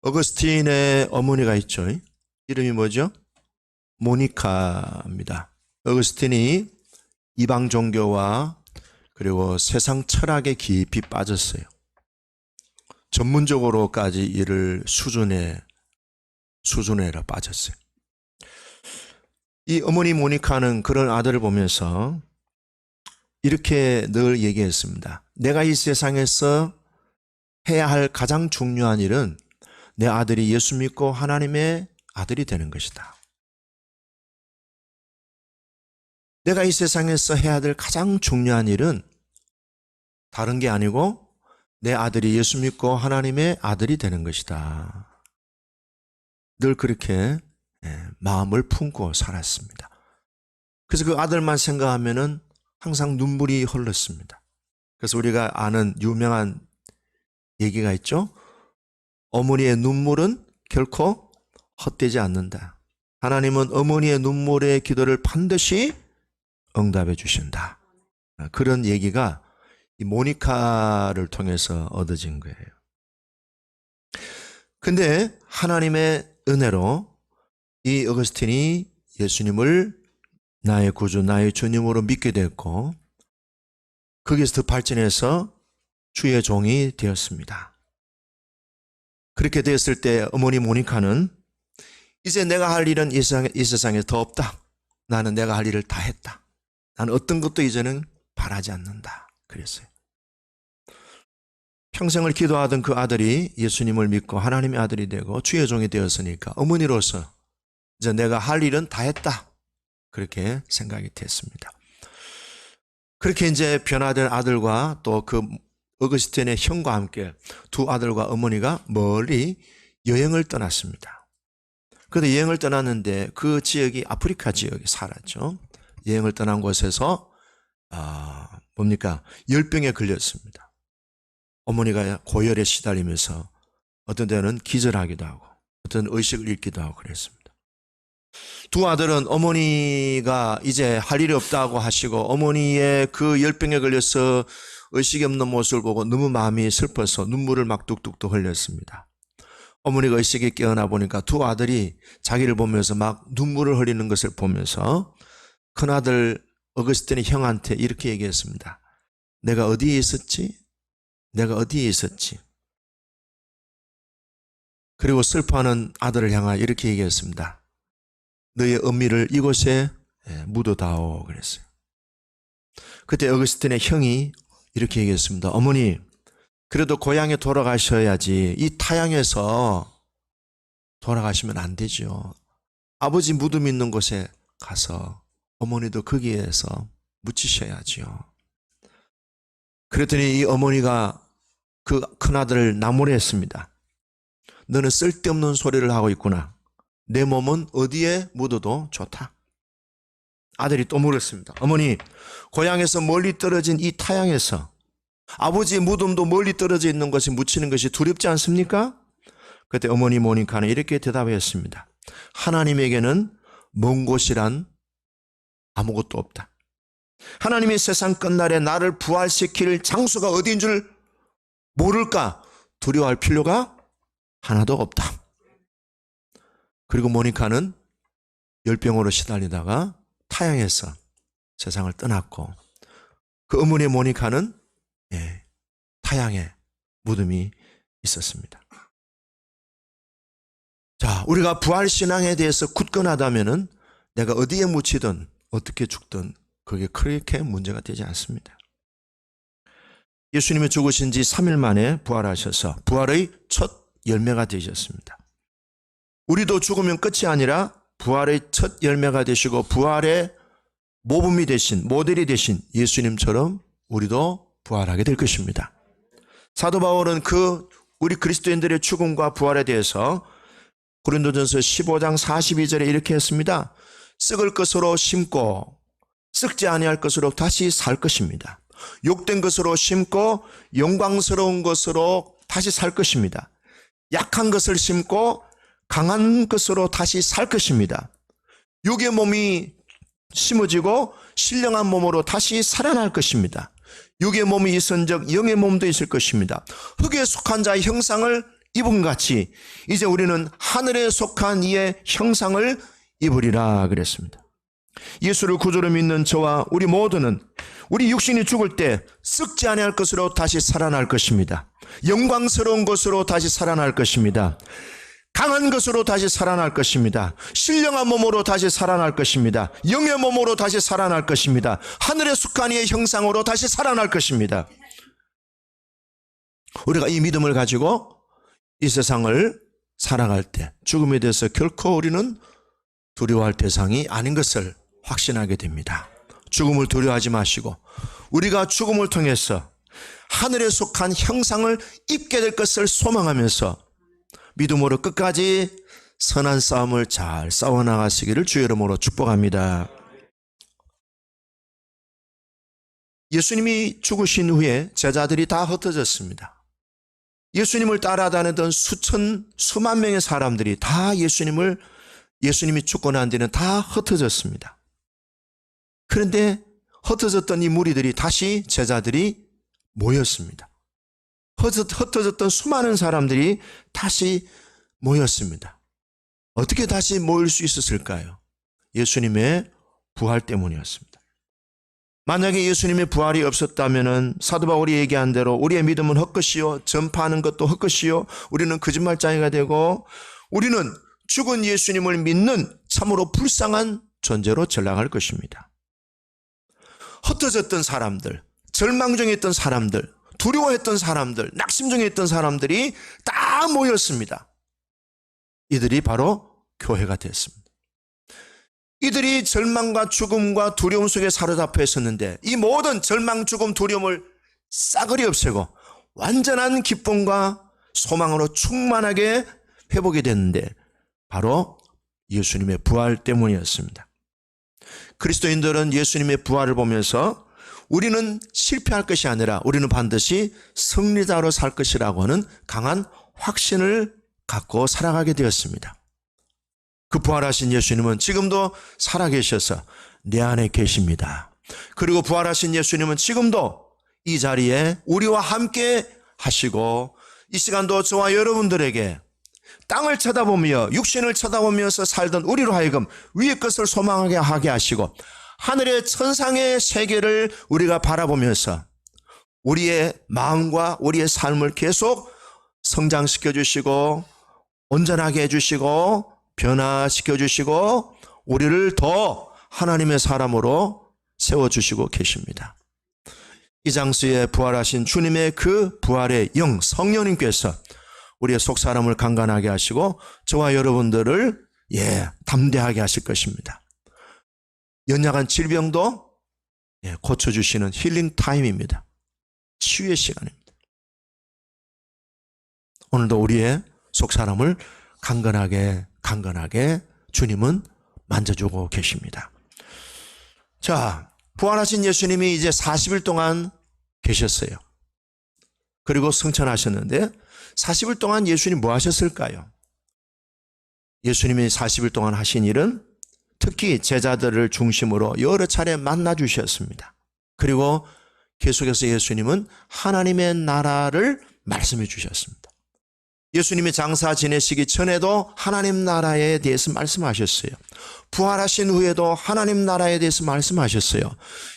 어거스틴의 어머니가 있죠. 이름이 뭐죠? 모니카입니다. 어거스틴이 이방 종교와 그리고 세상 철학에 깊이 빠졌어요. 전문적으로까지 이를 수준에라 빠졌어요. 이 어머니 모니카는 그런 아들을 보면서 이렇게 늘 얘기했습니다. 내가 이 세상에서 해야 할 가장 중요한 일은 내 아들이 예수 믿고 하나님의 아들이 되는 것이다. 내가 이 세상에서 해야 될 가장 중요한 일은 다른 게 아니고 내 아들이 예수 믿고 하나님의 아들이 되는 것이다. 늘 그렇게 마음을 품고 살았습니다. 그래서 그 아들만 생각하면은 항상 눈물이 흘렀습니다. 그래서 우리가 아는 유명한 얘기가 있죠. 어머니의 눈물은 결코 헛되지 않는다. 하나님은 어머니의 눈물의 기도를 반드시 응답해 주신다. 그런 얘기가 이 모니카를 통해서 얻어진 거예요. 근데 하나님의 은혜로 이 어거스틴이 예수님을 나의 구주, 나의 주님으로 믿게 됐고 거기서 더 발전해서 주의 종이 되었습니다. 그렇게 되었을 때 어머니 모니카는 이제 내가 할 일은 이 세상에 더 없다. 나는 내가 할 일을 다 했다. 나는 어떤 것도 이제는 바라지 않는다. 그랬어요. 평생을 기도하던 그 아들이 예수님을 믿고 하나님의 아들이 되고 주의 종이 되었으니까 어머니로서 이제 내가 할 일은 다 했다. 그렇게 생각이 됐습니다. 그렇게 이제 변화된 아들과 또 그 어거스틴의 형과 함께 두 아들과 어머니가 멀리 여행을 떠났습니다. 그런데 여행을 떠났는데 그 지역이 아프리카 지역에 살았죠. 여행을 떠난 곳에서 열병에 걸렸습니다. 어머니가 고열에 시달리면서 어떤 때는 기절하기도 하고 어떤 의식을 잃기도 하고 그랬습니다. 두 아들은 어머니가 이제 할 일이 없다고 하시고 어머니의 그 열병에 걸려서 의식이 없는 모습을 보고 너무 마음이 슬퍼서 눈물을 막 뚝뚝뚝 흘렸습니다. 어머니가 의식이 깨어나 보니까 두 아들이 자기를 보면서 막 눈물을 흘리는 것을 보면서 큰아들 어거스틴의 형한테 이렇게 얘기했습니다. 내가 어디에 있었지? 내가 어디에 있었지? 그리고 슬퍼하는 아들을 향하여 이렇게 얘기했습니다. 너의 은미를 이곳에 묻어다오 그랬어요. 그때 어거스틴의 형이 이렇게 얘기했습니다. 어머니, 그래도 고향에 돌아가셔야지. 이 타향에서 돌아가시면 안 되죠. 아버지 무덤 있는 곳에 가서 어머니도 거기에서 묻히셔야지요. 그랬더니 이 어머니가 그 큰아들을 나무래했습니다. 너는 쓸데없는 소리를 하고 있구나. 내 몸은 어디에 묻어도 좋다. 아들이 또 물었습니다. 어머니, 고향에서 멀리 떨어진 이 타향에서 아버지의 무덤도 멀리 떨어져 있는 것에 묻히는 것이 두렵지 않습니까? 그때 어머니 모니카는 이렇게 대답했습니다. 하나님에게는 먼 곳이란 아무것도 없다. 하나님이 세상 끝날에 나를 부활시킬 장소가 어디인 줄 모를까? 두려워할 필요가 하나도 없다. 그리고 모니카는 열병으로 시달리다가 타향에서 세상을 떠났고 그 어머니 모니카는 타향에 무덤이 있었습니다. 자, 우리가 부활신앙에 대해서 굳건하다면은 내가 어디에 묻히든 어떻게 죽든 그게 그렇게 문제가 되지 않습니다. 예수님이 죽으신 지 3일 만에 부활하셔서 부활의 첫 열매가 되셨습니다. 우리도 죽으면 끝이 아니라 부활의 첫 열매가 되시고 부활의 모범이 되신 모델이 되신 예수님처럼 우리도 부활하게 될 것입니다. 사도 바울은 우리 그리스도인들의 죽음과 부활에 대해서 고린도전서 15장 42절에 이렇게 했습니다. 썩을 것으로 심고 썩지 아니할 것으로 다시 살 것입니다. 욕된 것으로 심고 영광스러운 것으로 다시 살 것입니다. 약한 것을 심고 강한 것으로 다시 살 것입니다. 육의 몸이 심어지고 신령한 몸으로 다시 살아날 것입니다. 육의 몸이 있은 적 영의 몸도 있을 것입니다. 흙에 속한 자의 형상을 입은 같이 이제 우리는 하늘에 속한 이의 형상을 입으리라 그랬습니다. 예수를 구주로 믿는 저와 우리 모두는 우리 육신이 죽을 때 썩지 아니할 것으로 다시 살아날 것입니다. 영광스러운 것으로 다시 살아날 것입니다. 강한 것으로 다시 살아날 것입니다. 신령한 몸으로 다시 살아날 것입니다. 영의 몸으로 다시 살아날 것입니다. 하늘에 속한 이의 형상으로 다시 살아날 것입니다. 우리가 이 믿음을 가지고 이 세상을 살아갈 때 죽음에 대해서 결코 우리는 두려워할 대상이 아닌 것을 확신하게 됩니다. 죽음을 두려워하지 마시고 우리가 죽음을 통해서 하늘에 속한 형상을 입게 될 것을 소망하면서 믿음으로 끝까지 선한 싸움을 잘 싸워나가시기를 주의 이름으로 축복합니다. 예수님이 죽으신 후에 제자들이 다 흩어졌습니다. 예수님을 따라다니던 수만 명의 사람들이 다 예수님이 죽고 난 뒤는 다 흩어졌습니다. 그런데 흩어졌던 이 무리들이 다시 제자들이 모였습니다. 흩어졌던 수많은 사람들이 다시 모였습니다. 어떻게 다시 모일 수 있었을까요? 예수님의 부활 때문이었습니다. 만약에 예수님의 부활이 없었다면 사도 바울이 얘기한 대로 우리의 믿음은 헛것이요 전파하는 것도 헛것이요 우리는 거짓말쟁이가 되고 우리는 죽은 예수님을 믿는 참으로 불쌍한 존재로 전락할 것입니다. 흩어졌던 사람들, 절망 중에 있던 사람들, 두려워했던 사람들, 낙심 중에 있던 사람들이 다 모였습니다. 이들이 바로 교회가 됐습니다. 이들이 절망과 죽음과 두려움 속에 사로잡혀 있었는데 이 모든 절망, 죽음, 두려움을 싸그리 없애고 완전한 기쁨과 소망으로 충만하게 회복이 됐는데 바로 예수님의 부활 때문이었습니다. 그리스도인들은 예수님의 부활을 보면서 우리는 실패할 것이 아니라 우리는 반드시 승리자로 살 것이라고 하는 강한 확신을 갖고 살아가게 되었습니다. 그 부활하신 예수님은 지금도 살아계셔서 내 안에 계십니다. 그리고 부활하신 예수님은 지금도 이 자리에 우리와 함께 하시고 이 시간도 저와 여러분들에게 땅을 쳐다보며 육신을 쳐다보면서 살던 우리로 하여금 위의 것을 소망하게 하게 하시고 하늘의 천상의 세계를 우리가 바라보면서 우리의 마음과 우리의 삶을 계속 성장시켜 주시고 온전하게 해주시고 변화시켜 주시고 우리를 더 하나님의 사람으로 세워주시고 계십니다. 이 장소에 부활하신 주님의 그 부활의 영 성령님께서 우리의 속사람을 강건하게 하시고 저와 여러분들을 담대하게 하실 것입니다. 연약한 질병도 고쳐주시는 힐링 타임입니다. 치유의 시간입니다. 오늘도 우리의 속사람을 강건하게 주님은 만져주고 계십니다. 자, 부활하신 예수님이 이제 40일 동안 계셨어요. 그리고 승천하셨는데 40일 동안 예수님 뭐 하셨을까요? 예수님이 40일 동안 하신 일은 특히 제자들을 중심으로 여러 차례 만나 주셨습니다. 그리고 계속해서 예수님은 하나님의 나라를 말씀해 주셨습니다. 예수님이 장사 지내시기 전에도 하나님 나라에 대해서 말씀하셨어요. 부활하신 후에도 하나님 나라에 대해서 말씀하셨어요.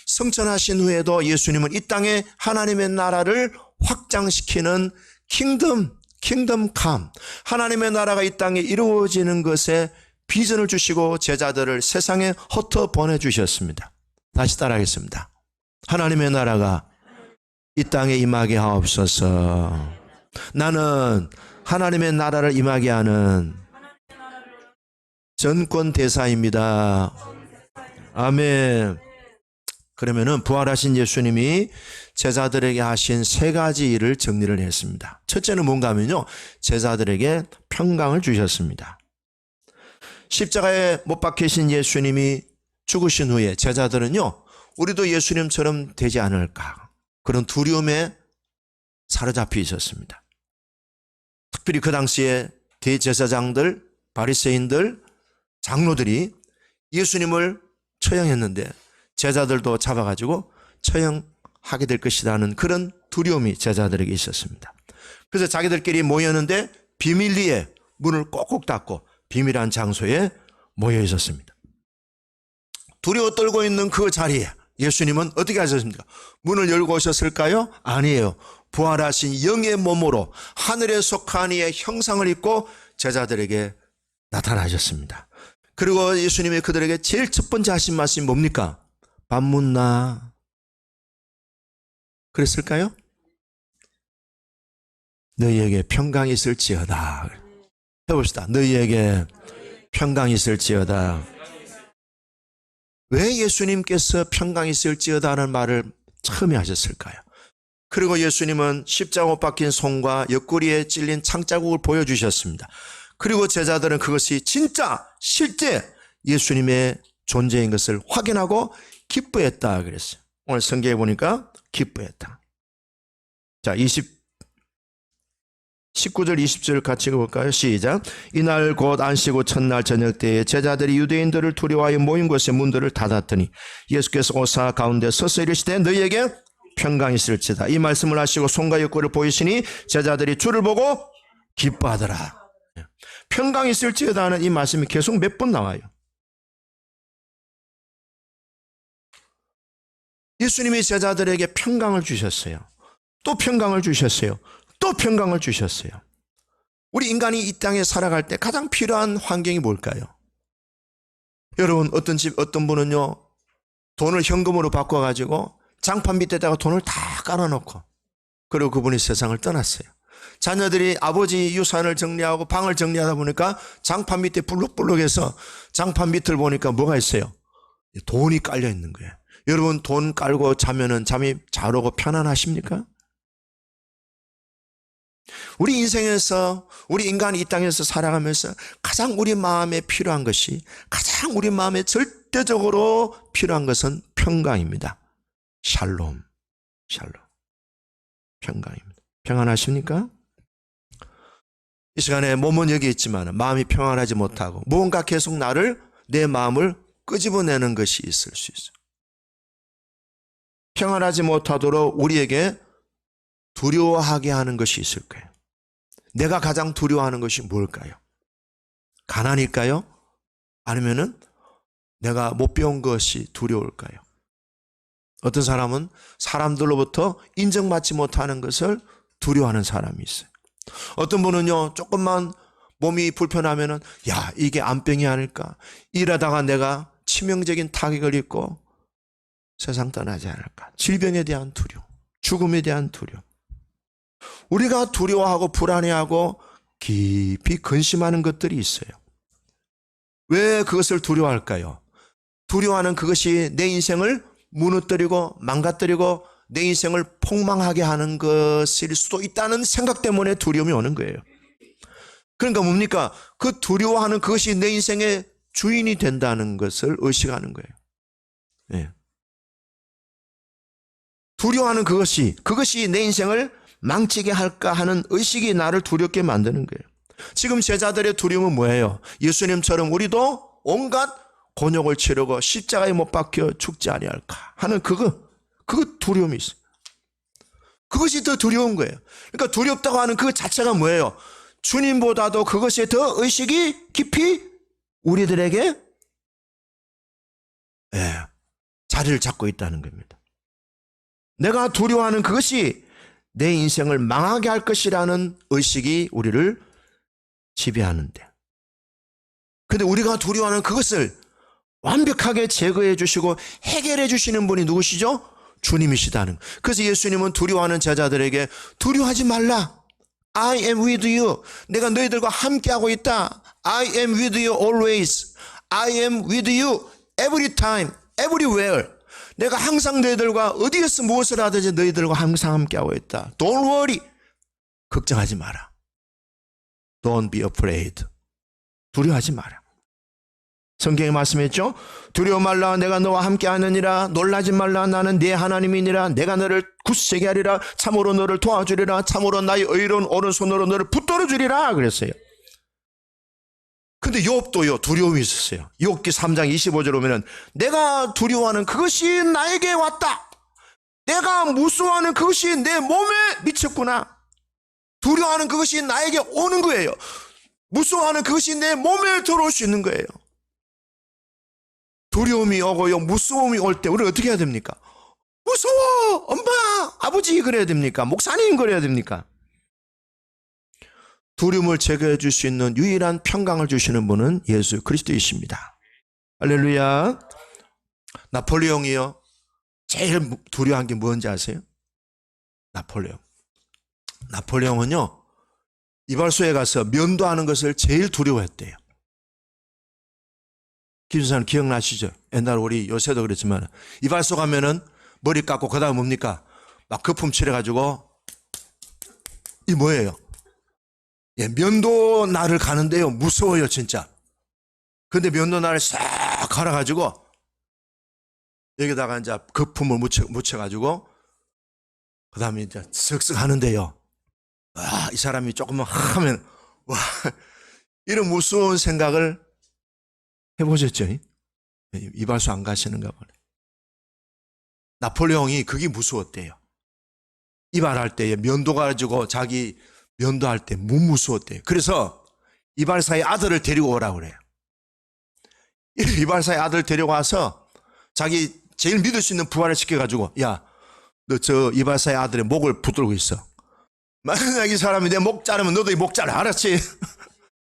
승천하신 후에도 예수님은 이 땅에 하나님의 나라를 확장시키는 킹덤 캄, 하나님의 나라가 이 땅에 이루어지는 것에 비전을 주시고 제자들을 세상에 흩어 보내주셨습니다. 다시 따라하겠습니다. 하나님의 나라가 이 땅에 임하게 하옵소서. 나는 하나님의 나라를 임하게 하는 전권 대사입니다. 아멘. 그러면은 부활하신 예수님이 제자들에게 하신 세 가지 일을 정리를 했습니다. 첫째는 뭔가 하면요, 제자들에게 평강을 주셨습니다. 십자가에 못 박히신 예수님이 죽으신 후에 제자들은요, 우리도 예수님처럼 되지 않을까, 그런 두려움에 사로잡혀 있었습니다. 특별히 그 당시에 대제사장들, 바리새인들, 장로들이 예수님을 처형했는데 제자들도 잡아가지고 처형하게 될 것이라는 그런 두려움이 제자들에게 있었습니다. 그래서 자기들끼리 모였는데 비밀리에 문을 꼭꼭 닫고 비밀한 장소에 모여 있었습니다. 두려워 떨고 있는 그 자리에 예수님은 어떻게 하셨습니까? 문을 열고 오셨을까요? 아니에요. 부활하신 영의 몸으로 하늘에 속한 이의 형상을 입고 제자들에게 나타나셨습니다. 그리고 예수님이 그들에게 제일 첫 번째 하신 말씀이 뭡니까? 밥 묻나? 그랬을까요? 너희에게 평강이 있을지어다. 해봅시다. 너희에게 평강이 있을지어다. 왜 예수님께서 평강이 있을지어다는 말을 처음에 하셨을까요? 그리고 예수님은 십자가 못 박힌 손과 옆구리에 찔린 창자국을 보여주셨습니다. 그리고 제자들은 그것이 진짜 실제 예수님의 존재인 것을 확인하고 기뻐했다 그랬어요. 오늘 성경에 보니까 기뻐했다. 자, 19절 20절 같이 읽어볼까요? 시작. 이날 곧 안식 후 첫날 저녁 때에 제자들이 유대인들을 두려워하여 모인 곳의 문들을 닫았더니 예수께서 오사 가운데 서서 이르시되 너희에게 평강이 있을지다. 이 말씀을 하시고 손과 옆구리를 보이시니 제자들이 주를 보고 기뻐하더라. 평강이 있을지어다 하는 이 말씀이 계속 몇 번 나와요. 예수님이 제자들에게 평강을 주셨어요. 또 평강을 주셨어요. 또 평강을 주셨어요. 우리 인간이 이 땅에 살아갈 때 가장 필요한 환경이 뭘까요? 여러분, 어떤 분은요, 돈을 현금으로 바꿔가지고 장판 밑에다가 돈을 다 깔아놓고, 그리고 그분이 세상을 떠났어요. 자녀들이 아버지 유산을 정리하고 방을 정리하다 보니까 장판 밑에 불룩불룩해서 장판 밑을 보니까 뭐가 있어요? 돈이 깔려 있는 거예요. 여러분, 돈 깔고 자면은 잠이 잘 오고 편안하십니까? 우리 인생에서, 우리 인간이 이 땅에서 살아가면서 가장 우리 마음에 필요한 것이, 가장 우리 마음에 절대적으로 필요한 것은 평강입니다. 샬롬, 평강입니다. 평안하십니까? 이 시간에 몸은 여기 있지만 마음이 평안하지 못하고 무언가 계속 내 마음을 끄집어내는 것이 있을 수 있어요. 평안하지 못하도록 우리에게 두려워하게 하는 것이 있을 거예요. 내가 가장 두려워하는 것이 뭘까요? 가난일까요? 아니면은 내가 못 배운 것이 두려울까요? 어떤 사람은 사람들로부터 인정받지 못하는 것을 두려워하는 사람이 있어요. 어떤 분은요, 조금만 몸이 불편하면은, 야, 이게 암병이 아닐까? 일하다가 내가 치명적인 타격을 입고 세상 떠나지 않을까? 질병에 대한 두려움, 죽음에 대한 두려움. 우리가 두려워하고 불안해하고 깊이 근심하는 것들이 있어요. 왜 그것을 두려워할까요? 두려워하는 그것이 내 인생을 무너뜨리고 망가뜨리고 내 인생을 폭망하게 하는 것일 수도 있다는 생각 때문에 두려움이 오는 거예요. 그러니까 뭡니까? 그 두려워하는 그것이 내 인생의 주인이 된다는 것을 의식하는 거예요. 네. 두려워하는 그것이 내 인생을 망치게 할까 하는 의식이 나를 두렵게 만드는 거예요. 지금 제자들의 두려움은 뭐예요? 예수님처럼 우리도 온갖 곤욕을 치르고 십자가에 못 박혀 죽지 아니할까 하는 그거 두려움이 있어요. 그것이 더 두려운 거예요. 그러니까 두렵다고 하는 그 자체가 뭐예요? 주님보다도 그것에 더 의식이 깊이 우리들에게 자리를 잡고 있다는 겁니다. 내가 두려워하는 그것이 내 인생을 망하게 할 것이라는 의식이 우리를 지배하는데, 근데 우리가 두려워하는 그것을 완벽하게 제거해 주시고 해결해 주시는 분이 누구시죠? 주님이시다는. 그래서 예수님은 두려워하는 제자들에게 두려워하지 말라. I am with you. 내가 너희들과 함께하고 있다. I am with you always. I am with you every time, everywhere. 내가 항상 너희들과 어디에서 무엇을 하든지 너희들과 항상 함께하고 있다. Don't worry. 걱정하지 마라. Don't be afraid. 두려워하지 마라. 성경에 말씀했죠? 두려워 말라. 내가 너와 함께하느니라. 놀라지 말라. 나는 네 하나님이니라. 내가 너를 굳세게 하리라. 참으로 너를 도와주리라. 참으로 나의 의로운 오른손으로 너를 붙들어 주리라 그랬어요. 근데 욥도요, 두려움이 있었어요. 욥기 3장 25절 보면은 내가 두려워하는 그것이 나에게 왔다. 내가 무서워하는 그것이 내 몸에 미쳤구나. 두려워하는 그것이 나에게 오는 거예요. 무서워하는 그것이 내 몸에 들어올 수 있는 거예요. 두려움이 오고요, 무서움이 올 때 우리 어떻게 해야 됩니까? 무서워! 엄마! 아버지! 그래야 됩니까? 목사님! 그래야 됩니까? 두려움을 제거해 줄 수 있는 유일한 평강을 주시는 분은 예수 그리스도이십니다. 할렐루야. 나폴레옹이요, 제일 두려워한 게 뭔지 아세요? 나폴레옹은요, 이발소에 가서 면도하는 것을 제일 두려워했대요. 김수사님 기억나시죠? 옛날 우리 요새도 그랬지만 이발소 가면은 머리 깎고 그 다음 뭡니까? 막 거품 칠해가지고, 이 뭐예요? 예, 면도 날을 가는데요, 무서워요 진짜. 근데 면도 날을 싹 갈아가지고 여기다가 이제 거품을 묻혀가지고 그 다음에 이제 쓱쓱 하는데요, 와, 이 사람이 조금만 하면, 와, 이런 무서운 생각을 해보셨죠? 이발소 안 가시는가 보네. 나폴레옹이 그게 무서웠대요. 이발할 때 면도 가지고 자기 면도할 때 무서웠대요. 그래서 이발사의 아들을 데리고 오라고 그래요. 이발사의 아들 데리고 와서 자기 제일 믿을 수 있는 부하를 시켜가지고, 야, 너 저 이발사의 아들의 목을 붙들고 있어. 만약 이 사람이 내 목 자르면 너도 이 목 자르, 알았지?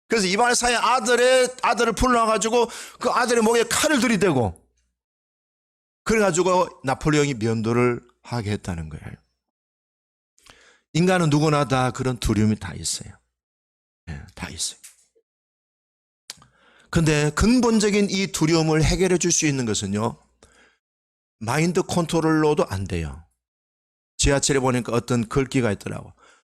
그래서 이발사의 아들을 불러가지고 그 아들의 목에 칼을 들이대고, 그래가지고 나폴레옹이 면도를 하게 했다는 거예요. 인간은 누구나 다 그런 두려움이 다 있어요. 네, 다 있어요. 근데 근본적인 이 두려움을 해결해 줄 수 있는 것은요, 마인드 컨트롤로도 안 돼요. 지하철에 보니까 어떤 글귀가 있더라고.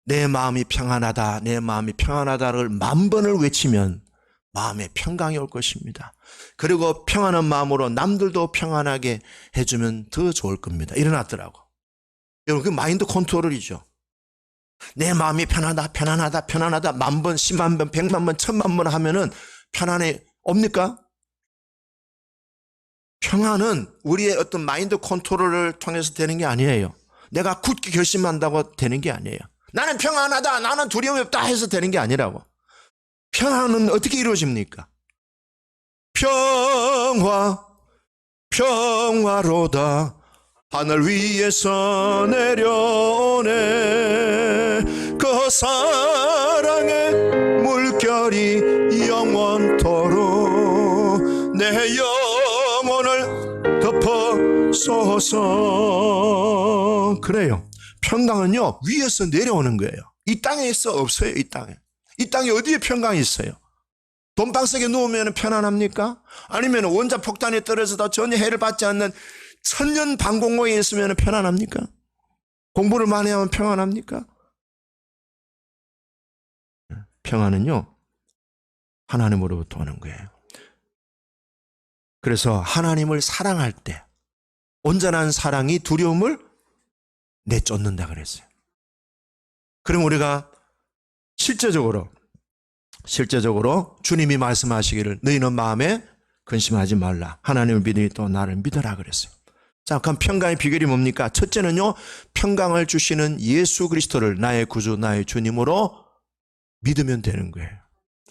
내 마음이 평안하다, 내 마음이 평안하다를 10,000번을 외치면 마음에 평강이 올 것입니다. 그리고 평안한 마음으로 남들도 평안하게 해주면 더 좋을 겁니다. 일어났더라고. 여러분, 그 마인드 컨트롤이죠. 내 마음이 편하다, 편안하다, 편안하다 10,000번, 100,000번, 1,000,000번, 1,000,000번 하면은 편안해 옵니까? 평안은 우리의 어떤 마인드 컨트롤을 통해서 되는 게 아니에요. 내가 굳게 결심한다고 되는 게 아니에요. 나는 평안하다, 나는 두려움이 없다 해서 되는 게 아니라고. 평안은 어떻게 이루어집니까? 평화로다 하늘 위에서 내려오네. 그 사랑의 물결이 영원토록 내 영혼을 덮어소서. 그래요. 평강은요, 위에서 내려오는 거예요. 이 땅에서 없어요. 이 땅에 어디에 평강이 있어요? 돈방석에 누우면 편안합니까? 아니면 원자 폭탄이 떨어져도 전혀 해를 받지 않는 천년 방공호에 있으면 편안합니까? 공부를 많이 하면 평안합니까? 평안은요, 하나님으로부터 오는 거예요. 그래서 하나님을 사랑할 때 온전한 사랑이 두려움을 내쫓는다 그랬어요. 그럼 우리가 실제적으로 주님이 말씀하시기를 너희는 마음에 근심하지 말라. 하나님을 믿으니 또 나를 믿어라 그랬어요. 자, 그럼 평강의 비결이 뭡니까? 첫째는요, 평강을 주시는 예수 그리스도를 나의 구주, 나의 주님으로 믿으면 되는 거예요.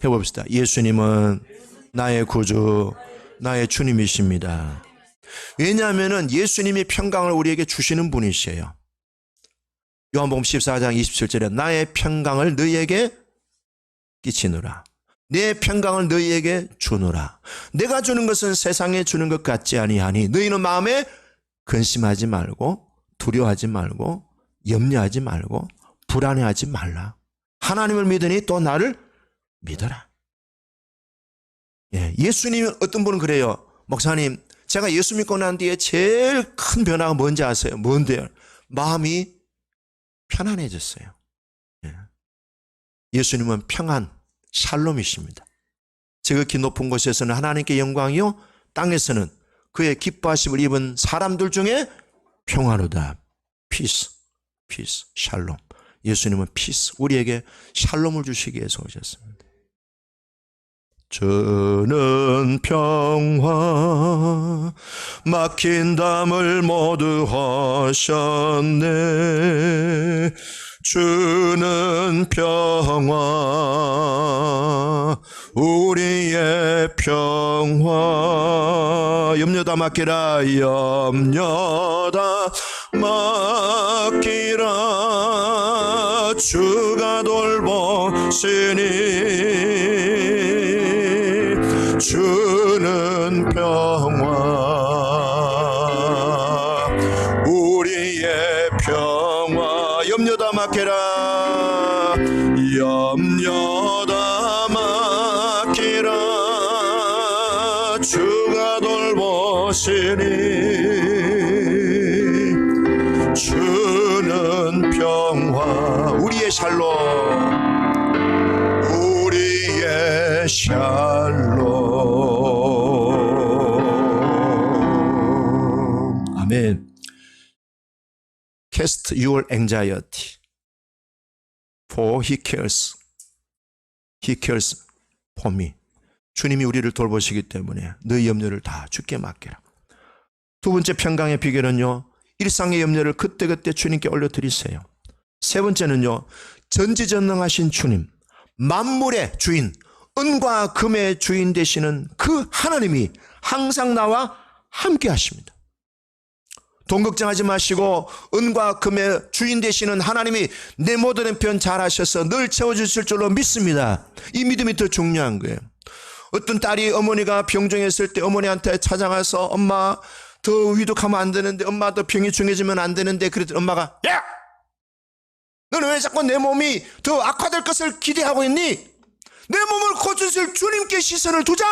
해봅시다. 예수님은 나의 구주, 나의 주님이십니다. 왜냐하면 예수님이 평강을 우리에게 주시는 분이시에요. 요한복음 14장 27절에 나의 평강을 너희에게 끼치노라. 내 평강을 너희에게 주노라. 내가 주는 것은 세상에 주는 것 같지 아니하니 너희는 마음에 근심하지 말고 두려워하지 말고 염려하지 말고 불안해하지 말라. 하나님을 믿으니 또 나를 믿어라. 예수님이 어떤 분은 그래요. 목사님, 제가 예수 믿고 난 뒤에 제일 큰 변화가 뭔지 아세요? 뭔데요? 마음이 편안해졌어요. 예수님은 평안, 샬롬이십니다. 지극히 높은 곳에서는 하나님께 영광이요, 땅에서는 그의 기뻐하심을 입은 사람들 중에 평화로다. 피스, 샬롬. 예수님은 피스, 우리에게 샬롬을 주시기 위해서 오셨습니다. 저는 평화 막힌 담을 모두 하셨네. 주는 평화, 우리의 평화. 염려다 맡기라, 염려다 맡기라. 주가 돌보시니 주는 평화, 우리의 평화. 염려다 맡기라, 염려다 맡기라. 주가 돌보시니 주는 평화, 우리의 샬롬, 우리의 샬롬. 아멘. Cast your anxiety, for he cares. He cares for me. 주님이 우리를 돌보시기 때문에 너의 염려를 다 주께 맡겨라. 두 번째 평강의 비결은요, 일상의 염려를 그때그때 주님께 올려드리세요. 세 번째는요, 전지전능하신 주님, 만물의 주인, 은과 금의 주인 되시는 그 하나님이 항상 나와 함께 하십니다. 돈 걱정하지 마시고 은과 금의 주인 되시는 하나님이 내 모든 형편 잘 하셔서 늘 채워주실 줄로 믿습니다. 이 믿음이 더 중요한 거예요. 어떤 딸이 어머니가 병정했을 때 어머니한테 찾아가서 엄마 더 위독하면 안 되는데, 엄마 더 병이 중해지면 안 되는데, 그랬더니 엄마가, 야! 너는 왜 자꾸 내 몸이 더 악화될 것을 기대하고 있니? 내 몸을 고쳐주실 주님께 시선을 두자!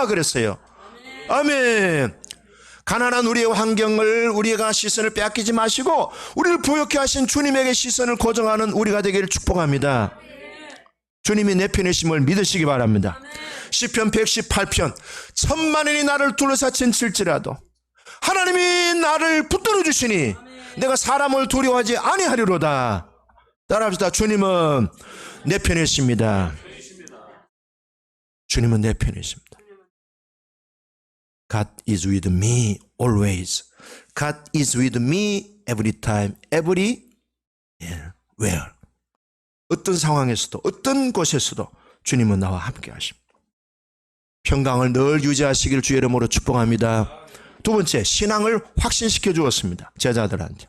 그랬어요. 아멘. 가난한 우리의 환경을 우리가 시선을 빼앗기지 마시고 우리를 부욕해 하신 주님에게 시선을 고정하는 우리가 되기를 축복합니다. 주님이 내 편이심을 믿으시기 바랍니다. 시편 118편, 천만인이 나를 둘러싸친 칠지라도 하나님이 나를 붙들어 주시니 내가 사람을 두려워하지 아니하리로다. 따라합시다. 주님은 내 편이십니다. 주님은 내 편이십니다. God is with me always. God is with me every time, everywhere. 어떤 상황에서도, 어떤 곳에서도 주님은 나와 함께 하십니다. 평강을 늘 유지하시기를 주의 이름으로 축복합니다. 두 번째, 신앙을 확신시켜 주었습니다. 제자들한테.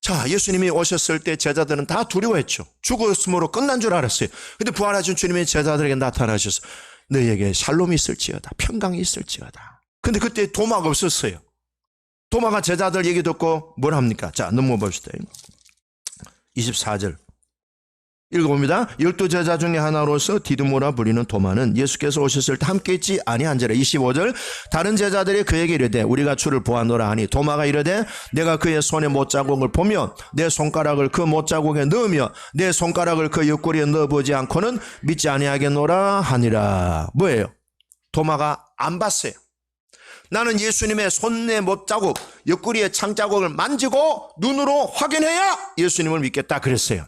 자, 예수님이 오셨을 때 제자들은 다 두려워했죠. 죽었으므로 끝난 줄 알았어요. 근데 부활하신 주님이 제자들에게 나타나셔서 너희에게 샬롬이 있을지어다, 평강이 있을지어다. 근데 그때 도마가 없었어요. 도마가 제자들 얘기 듣고 뭘 합니까? 자, 넘어가 봅시다. 24절 읽어봅니다. 12제자 중에 하나로서 디두모라 불리는 도마는 예수께서 오셨을 때 함께 있지 아니한지라. 25절 다른 제자들이 그에게 이르되 우리가 주를 보았노라 하니 도마가 이르되 내가 그의 손에 못자국을 보며 내 손가락을 그 못자국에 넣으며 내 손가락을 그 옆구리에 넣어보지 않고는 믿지 아니하겠노라 하니라. 뭐예요? 도마가 안 봤어요. 나는 예수님의 손의 못자국, 옆구리의 창자국을 만지고 눈으로 확인해야 예수님을 믿겠다 그랬어요.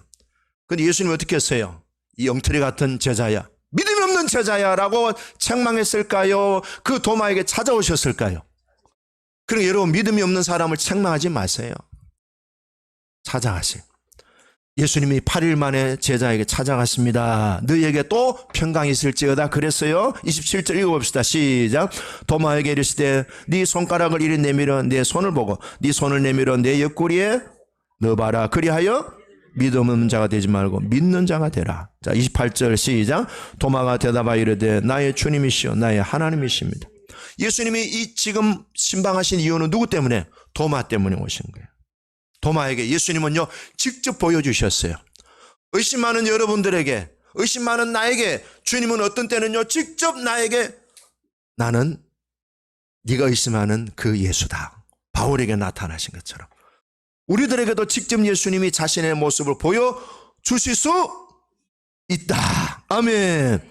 근데 예수님이 어떻게 했어요? 이 엉터리 같은 제자야, 믿음이 없는 제자야 라고 책망했을까요? 그 도마에게 찾아오셨을까요? 그러니까 여러분, 믿음이 없는 사람을 책망하지 마세요. 찾아가세요. 예수님이 8일 만에 제자에게 찾아갔습니다. 너희에게 또 평강이 있을지어다 그랬어요. 27절 읽어봅시다. 시작. 도마에게 이르시되 네 손가락을 이리 내밀어 내 손을 보고 네 손을 내밀어 내 옆구리에 넣어봐라. 그리하여 믿음 없는 자가 되지 말고 믿는 자가 되라. 자, 28절 시작. 도마가 대답하여 이르되 나의 주님이시여 나의 하나님이십니다. 예수님이 이 지금 신방하신 이유는 누구 때문에? 도마 때문에 오신 거예요. 도마에게 예수님은요 직접 보여주셨어요. 의심 많은 여러분들에게, 의심 많은 나에게 주님은 어떤 때는요 직접 나에게 나는 네가 의심하는 그 예수다, 바울에게 나타나신 것처럼 우리들에게도 직접 예수님이 자신의 모습을 보여주실 수 있다. 아멘.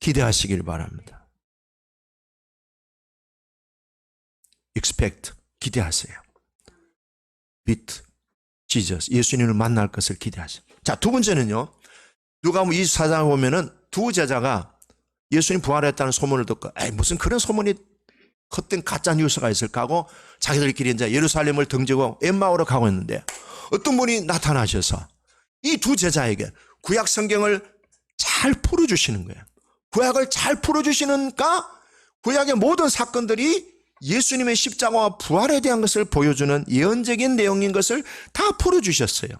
기대하시길 바랍니다. Expect, 기대하세요. With Jesus, 예수님을 만날 것을 기대하세요. 자, 두 번째는요, 누가복음 24장을 보면은 두 제자가 예수님 부활했다는 소문을 듣고 무슨 그런 소문이 헛된 가짜 뉴스가 있을까 하고 자기들끼리 이제 예루살렘을 등지고 엠마오로 가고 있는데 어떤 분이 나타나셔서 이 두 제자에게 구약 성경을 잘 풀어주시는 거예요. 구약을 잘 풀어주시니까 구약의 모든 사건들이 예수님의 십자가와 부활에 대한 것을 보여주는 예언적인 내용인 것을 다 풀어주셨어요.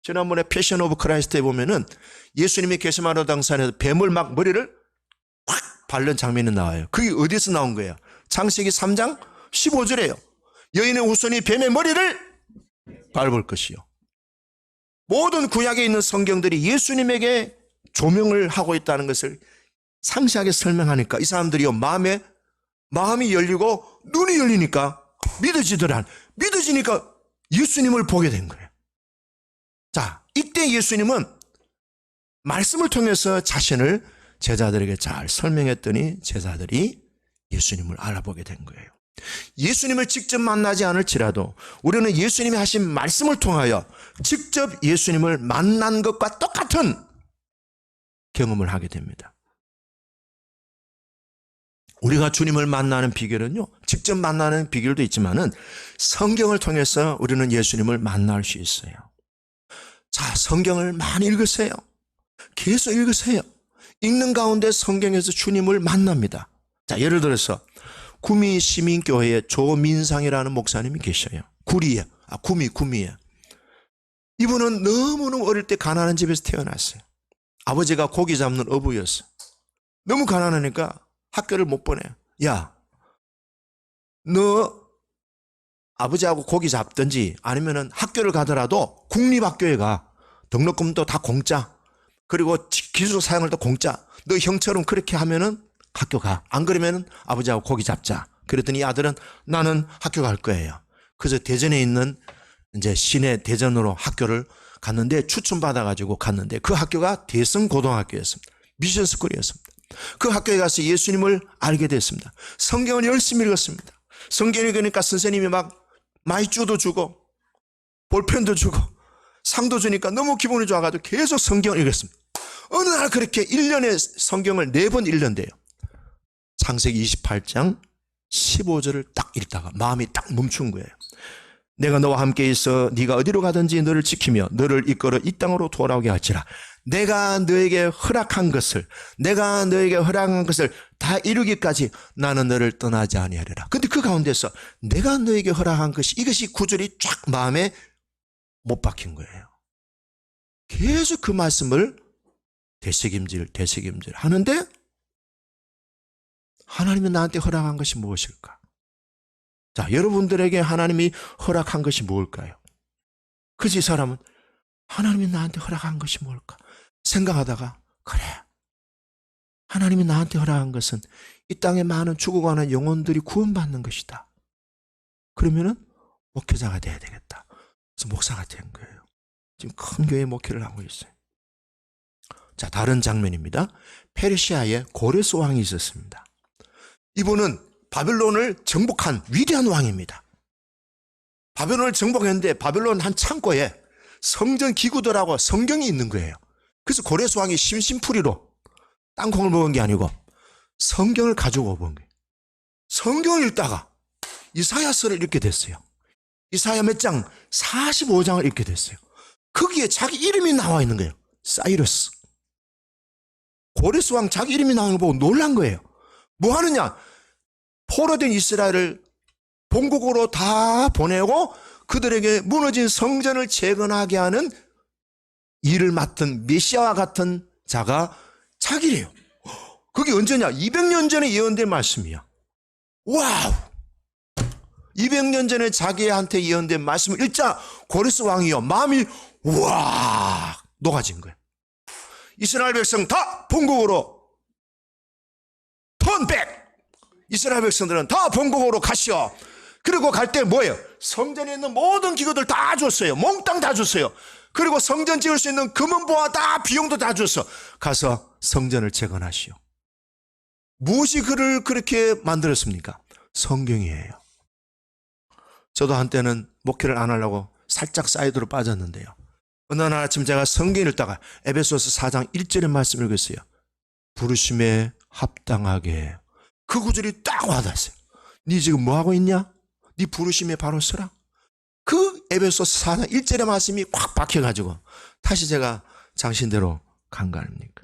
지난번에 패션 오브 크라이스트에 보면은 예수님이 게세마네 동산에서 뱀을 막 머리를 확 밟는 장면이 나와요. 그게 어디서 나온 거예요? 창세기 3장 15절이에요. 여인의 후손이 뱀의 머리를 밟을 것이요. 모든 구약에 있는 성경들이 예수님에게 조명을 하고 있다는 것을 상세하게 설명하니까 이 사람들이요, 마음이 열리고 눈이 열리니까 믿어지니까 예수님을 보게 된 거예요. 자, 이때 예수님은 말씀을 통해서 자신을 제자들에게 잘 설명했더니 제자들이 예수님을 알아보게 된 거예요. 예수님을 직접 만나지 않을지라도 우리는 예수님이 하신 말씀을 통하여 직접 예수님을 만난 것과 똑같은 경험을 하게 됩니다. 우리가 주님을 만나는 비결은요, 직접 만나는 비결도 있지만은 성경을 통해서 우리는 예수님을 만날 수 있어요. 자, 성경을 많이 읽으세요. 계속 읽으세요. 읽는 가운데 성경에서 주님을 만납니다. 자, 예를 들어서 구미 시민교회에 조민상이라는 목사님이 계셔요. 구미에. 이분은 너무너무 어릴 때 가난한 집에서 태어났어요. 아버지가 고기 잡는 어부였어요. 너무 가난하니까 학교를 못 보내요. 야, 너 아버지하고 고기 잡든지 아니면은 학교를 가더라도 국립학교에 가. 등록금도 다 공짜. 그리고 기술 사용을 다 공짜. 너 형처럼 그렇게 하면은 학교 가. 안 그러면은 아버지하고 고기 잡자. 그랬더니 이 아들은 나는 학교 갈 거예요. 그래서 대전에 있는 이제 시내 대전으로 학교를 갔는데 추천받아가지고 갔는데 그 학교가 대성고등학교였습니다. 미션스쿨이었습니다. 그 학교에 가서 예수님을 알게 됐습니다. 성경을 열심히 읽었습니다. 성경을 읽으니까 선생님이 막 마이쮸도 주고 볼펜도 주고 상도 주니까 너무 기분이 좋아가지고 계속 성경을 읽었습니다. 어느 날 그렇게 1년에 성경을 4번 읽는데요. 창세기 28장 15절을 딱 읽다가 마음이 딱 멈춘 거예요. 내가 너와 함께 있어 네가 어디로 가든지 너를 지키며 너를 이끌어 이 땅으로 돌아오게 할지라. 내가 너에게 허락한 것을 다 이루기까지 나는 너를 떠나지 아니하리라. 근데 그 가운데서 내가 너에게 허락한 것이 이것이 구절이 쫙 마음에 못 박힌 거예요. 계속 그 말씀을 되새김질 하는데 하나님이 나한테 허락한 것이 무엇일까? 자, 여러분들에게 하나님이 허락한 것이 무엇일까요? 그지 이 사람은 하나님이 나한테 허락한 것이 뭘까? 생각하다가 그래, 하나님이 나한테 허락한 것은 이 땅에 많은 죽어가는 영혼들이 구원받는 것이다. 그러면은 목회자가 돼야 되겠다. 그래서 목사가 된 거예요. 지금 큰 교회 목회를 하고 있어요. 자, 다른 장면입니다. 페르시아에 고레스 왕이 있었습니다. 이분은 바벨론을 정복한 위대한 왕입니다. 바벨론을 정복했는데 바벨론 한 창고에 성전 기구들하고 성경이 있는 거예요. 그래서 고레스 왕이 심심풀이로 땅콩을 먹은 게 아니고 성경을 가지고 온 거예요. 성경을 읽다가 이사야서를 읽게 됐어요. 이사야 몇 장? 45장을 읽게 됐어요. 거기에 자기 이름이 나와 있는 거예요. 사이러스. 고레스 왕 자기 이름이 나오는 거 보고 놀란 거예요. 뭐 하느냐? 포로된 이스라엘을 본국으로 다 보내고 그들에게 무너진 성전을 재건하게 하는 일을 맡은 메시아와 같은 자가 자기래요. 그게 언제냐? 200년 전에 예언된 말씀이야. 와우! 200년 전에 자기한테 예언된 말씀을 읽자 고레스 왕이요, 마음이 와 녹아진 거예요. 이스라엘 백성 다 본국으로 턴백! 이스라엘 백성들은 다 본국으로 가시오. 그리고 갈 때 뭐예요? 성전에 있는 모든 기구들 다 줬어요. 몽땅 다 줬어요. 그리고 성전 지을 수 있는 금은보화 다 비용도 다 줬어. 가서 성전을 재건하시오. 무엇이 그를 그렇게 만들었습니까? 성경이에요. 저도 한때는 목회를 안 하려고 살짝 사이드로 빠졌는데요. 어느 날 아침 제가 성경을 읽다가 에베소서 4장 1절의 말씀을 읽었어요. 부르심에 합당하게. 그 구절이 딱 와닿았어요. 네 지금 뭐 하고 있냐? 네 부르심에 바로 서라. 그 에베소서 4장 1절의 말씀이 꽉 박혀가지고 다시 제가 장신대로 간 거 아닙니까?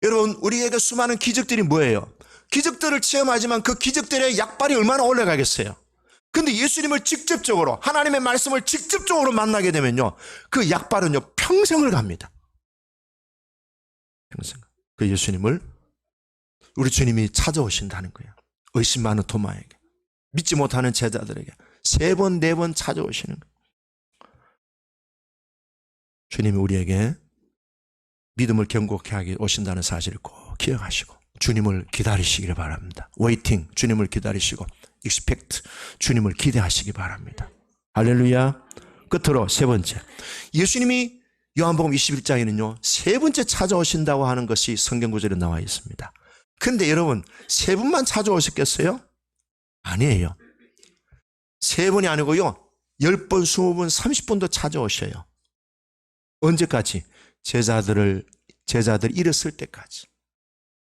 여러분, 우리에게 수많은 기적들이 뭐예요? 기적들을 체험하지만 그 기적들의 약발이 얼마나 올라가겠어요? 근데 예수님을 직접적으로, 하나님의 말씀을 직접적으로 만나게 되면요, 그 약발은요 평생을 갑니다. 평생. 그 예수님을, 우리 주님이 찾아오신다는 거예요. 의심 많은 도마에게, 믿지 못하는 제자들에게 3번, 4번 찾아오시는 거예요. 주님이 우리에게 믿음을 견고케 하게 오신다는 사실을 꼭 기억하시고 주님을 기다리시기를 바랍니다. 웨이팅, 주님을 기다리시고 익스펙트, 주님을 기대하시기 바랍니다. 할렐루야. 끝으로 3번째, 예수님이 요한복음 21장에는요 3번째 찾아오신다고 하는 것이 성경 구절에 나와 있습니다. 근데 여러분, 3번만 찾아오셨겠어요? 아니에요. 3번이 아니고요 10번, 20번, 30번도 찾아오셔요. 언제까지? 제자들 잃었을 때까지.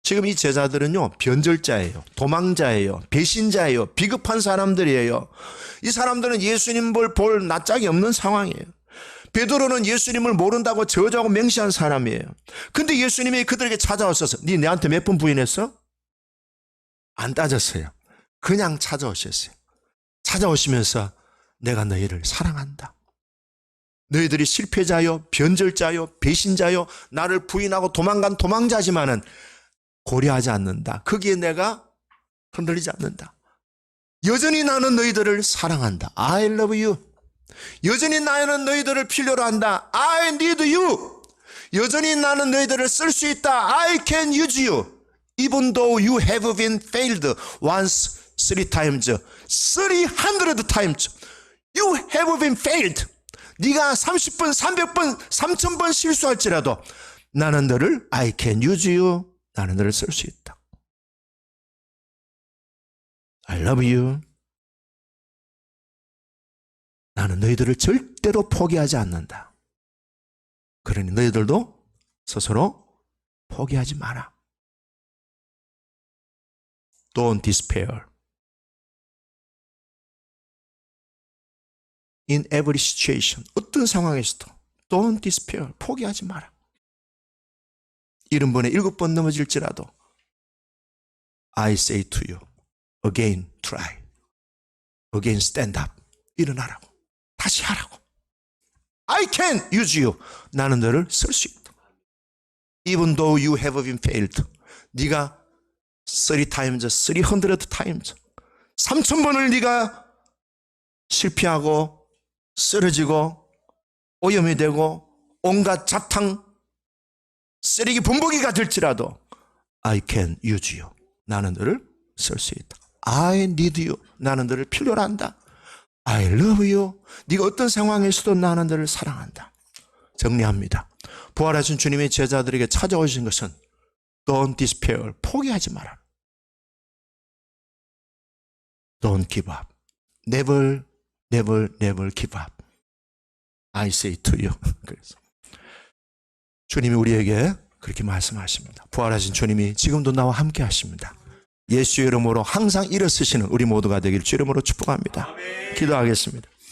지금 이 제자들은요 변절자예요, 도망자예요, 배신자예요, 비겁한 사람들이에요. 이 사람들은 예수님을 볼 낯짝이 없는 상황이에요. 베드로는 예수님을 모른다고 저주하고 맹시한 사람이에요. 근데 예수님이 그들에게 찾아오셔서 네 내한테 몇 번 부인했어? 안 따졌어요. 그냥 찾아오셨어요. 찾아오시면서 내가 너희를 사랑한다. 너희들이 실패자요, 변절자요, 배신자요, 나를 부인하고 도망간 도망자지만은 고려하지 않는다. 거기에 내가 흔들리지 않는다. 여전히 나는 너희들을 사랑한다. I love you. 여전히 나는 너희들을 필요로 한다. I need you. 여전히 나는 너희들을 쓸 수 있다. I can use you. Even though you have been failed once, 3 times, 300 times. You have been failed. 네가 30번, 300번, 3000번 실수할지라도 나는 너를 I can use you. 나는 너를 쓸 수 있다. I love you. 나는 너희들을 절대로 포기하지 않는다. 그러니 너희들도 스스로 포기하지 마라. Don't despair. In every situation, 어떤 상황에서도 Don't despair. 포기하지 마라. 70번에 7번 넘어질지라도 I say to you, again try. Again stand up. 일어나라고. 다시 하라고. I can use you. 나는 너를 쓸 수 있다. Even though you have been failed. 네가 30 times, 300 times, 3000번을 네가 실패하고 쓰러지고 오염이 되고 온갖 잡탕 쓰레기 분보기가 될지라도 I can use you. 나는 너를 쓸 수 있다. I need you. 나는 너를 필요로 한다. I love you. 네가 어떤 상황에서도 나는 너를 사랑한다. 정리합니다. 부활하신 주님의 제자들에게 찾아오신 것은 Don't despair. 포기하지 마라. Don't give up. Never, never, never give up. I say to you. 그래서 주님이 우리에게 그렇게 말씀하십니다. 부활하신 주님이 지금도 나와 함께 하십니다. 예수의 이름으로 항상 일어서시는 우리 모두가 되길 주 이름으로 축복합니다. 기도하겠습니다.